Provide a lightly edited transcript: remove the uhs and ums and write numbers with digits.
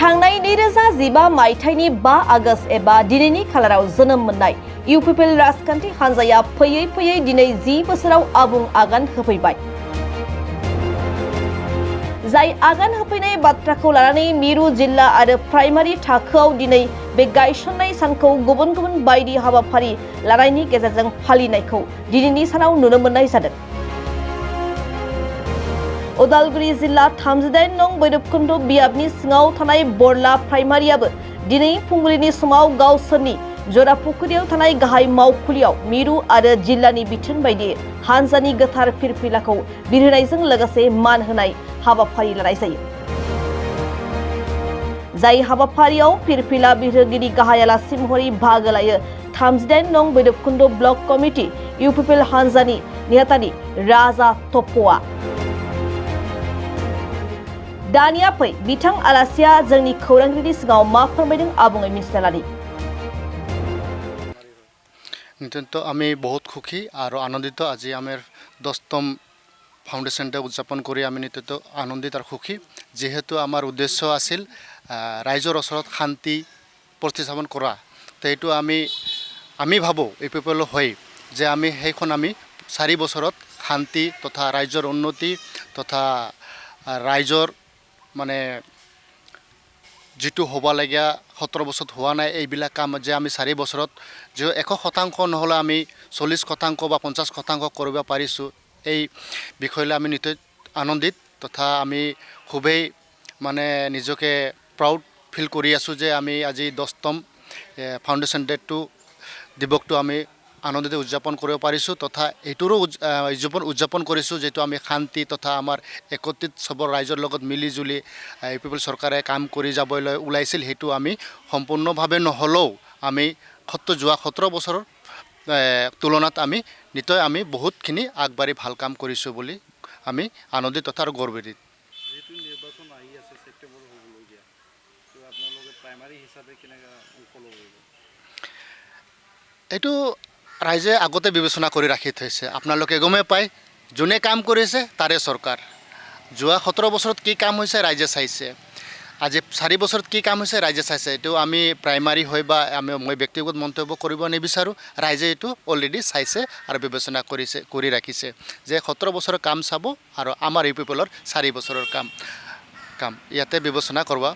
थांनाय 2015 मायथाइनि 5 आगस्ट एबा दिनैनि खालाराव जोनोम मोननाय UPL राजखान्थि हान्जाया फैयै फैयै दिनै 10 बोसोराव आबुं आगान होफैबाय। जाय आगान होफैनाय बाथ्राखौ लानानै मिरु जिल्ला आरो प्राइमारि थाखोआव दिनै बे गायसननाय सानखौ गुबुन गुबुन बायदि हाबाफारि लानायनि गेजेरजों फालिनायखौ दिनैनि सानाव नुनो मोननाय जादों। उदालगुरि जिल्ला 38 नं बैरबकुन्द बियाबनि सिङाव थानाय बरला प्राइमारियाबो दिनै फुंबिलिनि समाव गावसोरनि जरापुखुरियाव थानाय गाहाय मावखुलियाव मिरु आरो जिल्लानि बिथोन बायदि हान्जानि गोथार फिरफिलाखौ बिरहोनायजों लोगोसे मान होनाय हाबाफारि लानाय जायो। जाय हाबाफारियाव फिरफिला बिरहोगिरि गाहाय आलासि महरै बाहागो लायो 38 नं बैरबकुन्द ब्लक कमिटि UPL हान्जानि नेहाथारि राजा टप्प'आ। दानिया फै बिथां आलासिया जोंनि खौरांगिरिनि सिगाङाव मा फोरमायदों आबुङै मिथिना लानि। तो आमी बहुत खुशी और आनंदित आज आमेर 10तम फाउंडेशन डे उद्यापन करी आमी नित्यतो आनंदित और खुशी जेहेतु आमार उद्देश्य आसिल राइजर ओसरत शांति प्रतिस्थापन करा तो ये आमी भाबो UPL हय जे आमी हेखन आमी 4 बछरत शांति तथा राइजर उन्नति तथा राइजर माने जिटु हबा लगिया 17 बछर हुआ ना এইবিলাক কাম যে আমি 4 বছৰত যে 100% নহলে আমি 40% বা 50% কৰিব পাৰিছো এই বিষয়লৈ আমি নিশ্চয় আনন্দিত তথা আমি খুবেই মানে নিজকে প্ৰাউড ফিল কৰি আছো যে আমি আজি 10তম ফাউন্ডেশন ডে টু দিৱসটো আমি আনন্দিত উদযাপন কৰিব পাৰিছো তথা এটোৰো উদযাপন কৰিছো যেটো আমি শান্তি তথা আমাৰ একত্ৰিত সবৰ ৰাইজৰ লগত মিলি জুলি UPL চৰকাৰে কাম কৰি যাবলৈ ওলাইছিল হেতু আমি সম্পূৰ্ণভাৱে নহলেও আমি 17 বছৰৰ তুলনাত আমি নিশ্চয় আমি বহুতখিনি আগবাঢ়ি ভাল কাম কৰিছো বুলি আমি আনন্দিত তথা গৰ্বিত। যেটো নিৰ্বাচন আহি আছে সেপ্টেম্বৰ হ'বলগীয়া তো আপোনালোকে প্ৰাইমাৰী হিচাপে কেনেকা অংশ ল'ব এইটো ৰাইজে আগতে বিবেচনা কৰি ৰাখি থৈছে আপোনালোকে গমে পায় যোনে কাম কৰিছে তাৰে চৰকাৰ যোৱা 17 বছৰত কি কাম হৈছে ৰাইজে চাইছে আজি 4 বছৰত কি কাম হৈছে ৰাইজে চাইছে এটো আমি প্ৰাইমাৰী হয় বা আমি মই ব্যক্তিগত মন্তব্য কৰিব নিবিচাৰো ৰাইজে এটো অলৰেডি চাইছে আৰু বিবেচনা কৰিছে কৰি ৰাখিছে যে 17 বছৰৰ কাম চাব আৰু আমাৰ UPLৰ 4 বছৰৰ কাম ইয়াতে বিবেচনা কৰবা